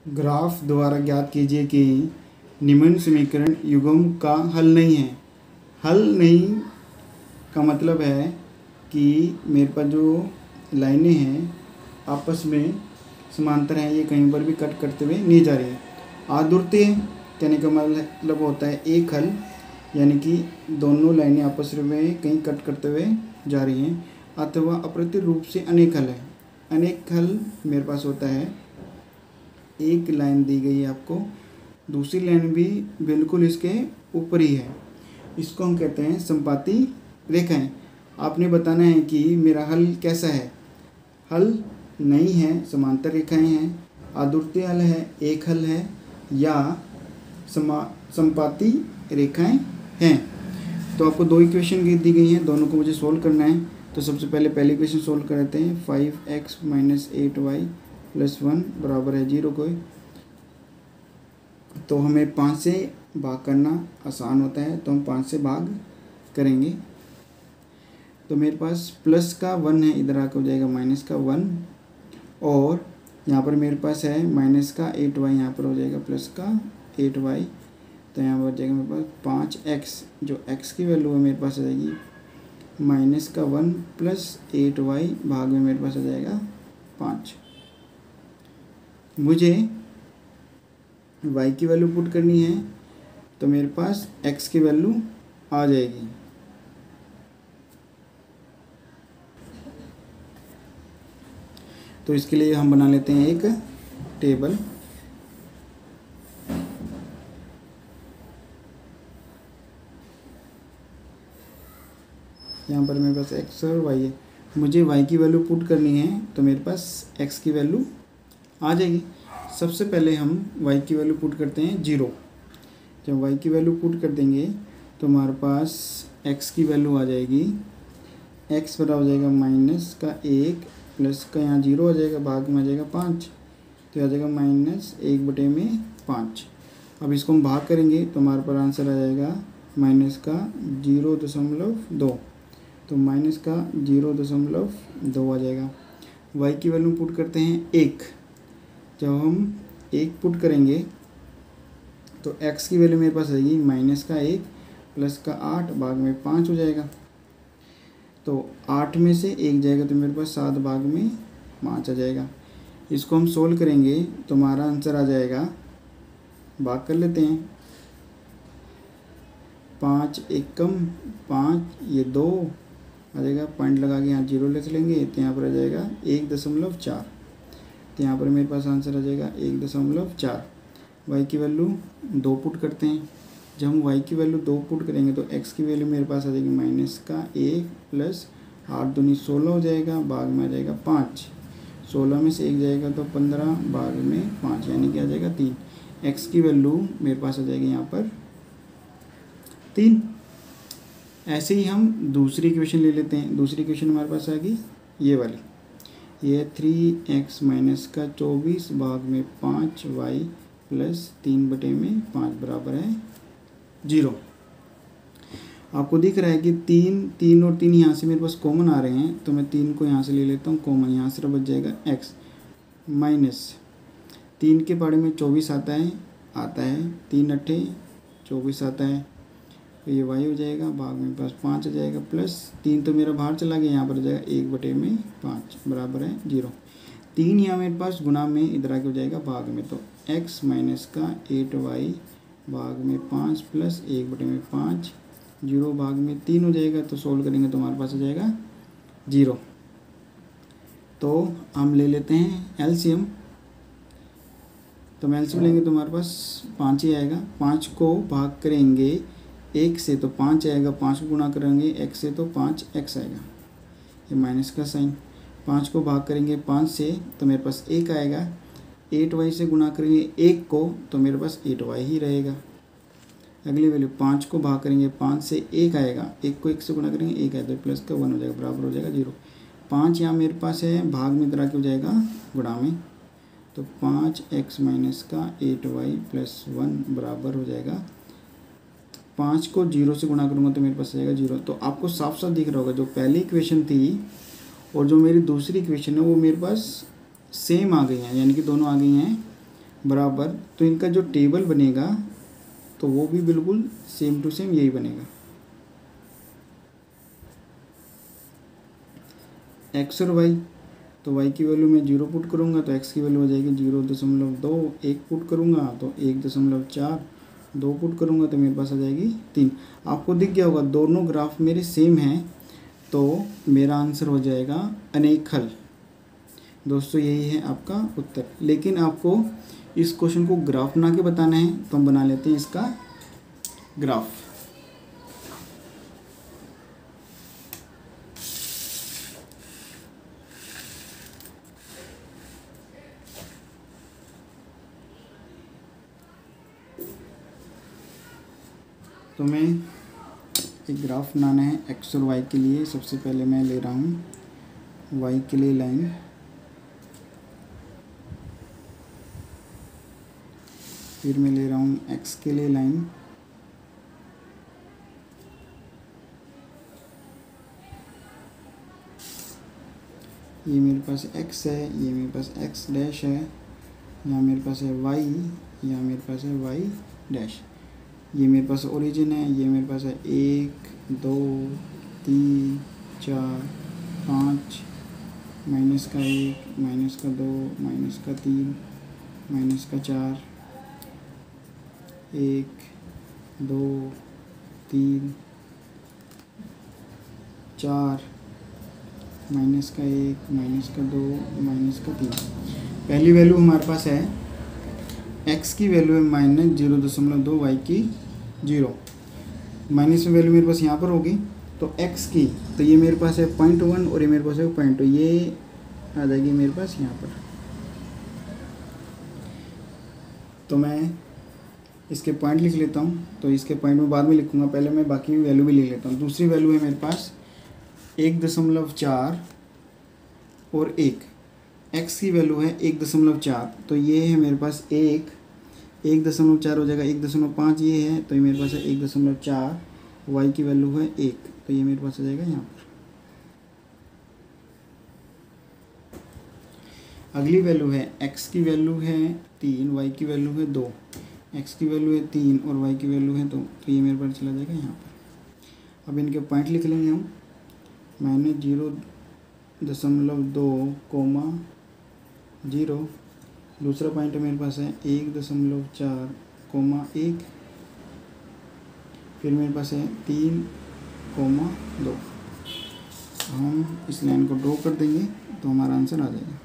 Graph द्वारा ज्ञात कीजिए कि निम्न समीकरण युग्म का हल नहीं है। हल नहीं का मतलब है कि मेरे पास जो लाइनें हैं आपस में समांतर हैं, ये कहीं पर भी कट करते हुए नहीं जा रही है। आदुर्तीय कहने का मतलब होता है एक हल, यानी कि दोनों लाइनें आपस में कहीं कट करते हुए जा रही हैं, अथवा अप्रतिम रूप से अनेक हल है। अनेक हल मेरे पास होता है, एक लाइन दी गई है आपको, दूसरी लाइन भी बिल्कुल इसके ऊपर ही है, इसको हम कहते हैं संपाती रेखाएं। आपने बताना है कि मेरा हल कैसा है। हल नहीं है, समांतर रेखाएं हैं, आदुर्तीय हल है, एक हल है, या संपाती रेखाएं हैं। तो आपको दो इक्वेशन दी गई हैं, दोनों को मुझे सोल्व करना है। तो सबसे पहले पहली इक्वेशन सोल्व करते हैं। 5x - 8y + 1 बराबर है 0 को। तो हमें 5 से भाग करना आसान होता है, तो हम 5 से भाग करेंगे। तो मेरे पास प्लस का 1 है, इधर आकर हो जाएगा माइनस का 1, और यहाँ पर मेरे पास है माइनस का 8y, यहाँ पर हो जाएगा प्लस का 8y। तो यहाँ पर हो जाएगा मेरे पास 5x, जो x की वैल्यू है मेरे पास आ जाएगी माइनस का 1 + 8y भाग में मेरे पास आ जाएगा 5। मुझे y की वैल्यू पुट करनी है, तो मेरे पास x की वैल्यू आ जाएगी। तो इसके लिए हम बना लेते हैं एक टेबल। यहाँ पर मेरे पास x और y है, मुझे y की वैल्यू पुट करनी है, तो मेरे पास x की वैल्यू आ जाएगी। सबसे पहले हम y की वैल्यू पुट करते हैं 0। जब y की वैल्यू पुट कर देंगे तो हमारे पास x की वैल्यू आ जाएगी, x बराबर हो जाएगा माइनस का 1 प्लस का यहाँ 0 आ जाएगा, भाग में आ जाएगा 5, तो आ जाएगा -1/5। अब इसको हम भाग करेंगे तो हमारे पास आंसर आ जाएगा माइनस का 0.2, तो माइनस का 0.2 आ जाएगा। y की वैल्यू पुट करते हैं 1। जब हम 1 पुट करेंगे तो x की वैल्यू मेरे पास आएगी माइनस का 1 प्लस का 8 भाग में 5 हो जाएगा। तो 8 में से 1 जाएगा तो मेरे पास 7 भाग में 5 आ जाएगा। इसको हम सोल्व करेंगे तो हमारा आंसर आ जाएगा, भाग कर लेते हैं, 5 एकम 5, ये 2 आ जाएगा, पॉइंट लगा के यहाँ 0 लिख लेंगे, तो यहाँ पर आ जाएगा 1.4। तो यहाँ पर मेरे पास आंसर आ जाएगा 1.4। y की वैल्यू 2 पुट करते हैं। जब हम y की वैल्यू 2 पुट करेंगे तो x की वैल्यू मेरे पास आ जाएगी माइनस का 1 प्लस 8 दूनी 16 हो जाएगा, भाग में आ जाएगा 5। 16 में से 1 जाएगा तो 15, भाग में 5, यानी कि आ जाएगा 3। x की वैल्यू मेरे पास आ जाएगी यहाँ पर 3। ऐसे ही हम दूसरी इक्वेशन ले लेते हैं। दूसरी इक्वेशन हमारे पास आ गई ये वाली, ये 3x - का 24 भाग में 5y + 3/5 बराबर है 0। आपको दिख रहा है कि 3 और 3 यहाँ से मेरे पास कॉमन आ रहे हैं, तो मैं 3 को यहाँ से ले लेता हूँ कॉमन, यहाँ से बच जाएगा x माइनस 3 के पाड़े में 24 आता है 3 × 8 24 आता है, तो ये y हो जाएगा, भाग में पास 5 आ जाएगा, प्लस 3 तो मेरा बाहर चला गया, यहाँ पर आ जाएगा 1/5 बराबर है 0। 3 यहाँ मेरे पास गुणा में इधर आके हो जाएगा भाग में, तो x माइनस का 8y भाग में 5 प्लस 1/5, 0 भाग में 3 हो जाएगा। तो सोल्व करेंगे तो हमारे पास आ जाएगा 0। तो हम ले लेते हैं एलसीएम। तो हम एलसीएम लेंगे तो हमारे पास 5 ही आएगा। 5 को भाग करेंगे 1 से तो 5 आएगा, 5 को गुणा करेंगे x से तो 5x आएगा, ये माइनस का साइन। 5 को भाग करेंगे 5 से तो मेरे पास 1 आएगा, 8y से गुणा करेंगे 1 को तो मेरे पास 8y ही रहेगा। अगली वैल्यू 5 को भाग करेंगे 5 से 1 आएगा, 1 को 1 से गुणा करेंगे 1 आएगा, तो प्लस का 1 हो जाएगा, बराबर हो जाएगा 0। 5 यहाँ मेरे पास है, भाग में इधर आके हो जाएगा गुणा में, तो 5x - का 8y + 1 बराबर हो जाएगा, 5 को 0 से गुणा करूँगा तो मेरे पास आएगा 0। तो आपको साफ साफ दिख रहा होगा, जो पहली इक्वेशन थी और जो मेरी दूसरी इक्वेशन है वो मेरे पास सेम आ गई हैं, यानी कि दोनों आ गई हैं बराबर, तो इनका जो टेबल बनेगा तो वो भी बिल्कुल सेम टू सेम यही बनेगा। एक्स और वाई, तो वाई की वैल्यू मैं 0 पुट करूँगा तो एक्स की वैल्यू हो जाएगी 0.2, 1 पुट करूँगा तो 1.4, 2 पुट करूँगा तो मेरे पास आ जाएगी 3। आपको दिख गया होगा दोनों ग्राफ मेरे सेम हैं, तो मेरा आंसर हो जाएगा अनेक हल। दोस्तों यही है आपका उत्तर। लेकिन आपको इस क्वेश्चन को ग्राफ बना के बताना है, तो हम बना लेते हैं इसका ग्राफ। तो मैं एक ग्राफ बनाना है एक्स और वाई के लिए। सबसे पहले मैं ले रहा हूँ वाई के लिए लाइन, फिर मैं ले रहा हूँ एक्स के लिए लाइन, ये मेरे पास x है, ये मेरे पास x डैश है, यहाँ मेरे पास है y, यहाँ मेरे पास है y डैश, ये मेरे पास ओरिजिन है, ये मेरे पास है 1 2 3 4 5, माइनस का 1, माइनस का 2, माइनस का 3, माइनस का 4, 1 2 3 4, माइनस का 1, माइनस का 2, माइनस का 3। पहली वैल्यू हमारे पास है x की वैल्यू है -0.2, y की 0, माइनस में वैल्यू मेरे पास यहाँ पर होगी, तो x की, तो ये मेरे पास है 0.1 और ये मेरे पास है 0.2, ये आ जाएगी मेरे पास यहाँ पर। तो मैं इसके पॉइंट लिख लेता हूँ, तो इसके पॉइंट में बाद में लिखूँगा, पहले मैं बाकी वैल्यू भी लिख लेता हूँ। दूसरी वैल्यू है मेरे पास 1.4 और 1, x की वैल्यू है 1.4, तो ये है मेरे पास 1.4 हो जाएगा, 1.5 ये है, तो ये मेरे पास है 1.4, y की वैल्यू है 1, तो ये मेरे पास आ जाएगा यहाँ पर। अगली वैल्यू है x की वैल्यू है 3, y की वैल्यू है 2, x की वैल्यू है 3 और y की वैल्यू है 2, तो ये मेरे पास चला जाएगा यहाँ पर। अब इनके पॉइंट लिख लेंगे हम, -0.2, 0, दूसरा पॉइंट मेरे पास है 1.4, 1, फिर मेरे पास है 3, 2। हम इस लाइन को ड्रॉ कर देंगे तो हमारा आंसर आ जाएगा।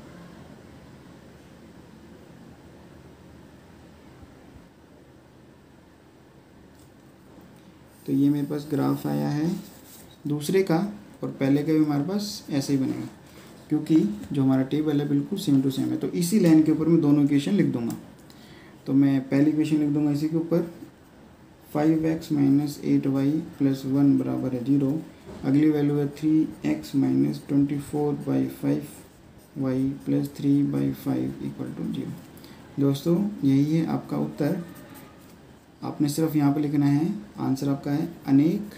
तो ये मेरे पास ग्राफ आया है दूसरे का, और पहले का भी हमारे पास ऐसे ही बनेगा, क्योंकि जो हमारा टेबल है बिल्कुल सेम टू सेम है। तो इसी लाइन के ऊपर मैं दोनों इक्वेशन लिख दूंगा। तो मैं पहली इक्वेशन लिख दूंगा इसी के ऊपर, 5x - 8y + 1 बराबर है 0। अगली वैल्यू है 3x - 24/5y + 3/5 = 0। दोस्तों यही है आपका उत्तर। आपने सिर्फ यहाँ पे लिखना है, आंसर आपका है अनेक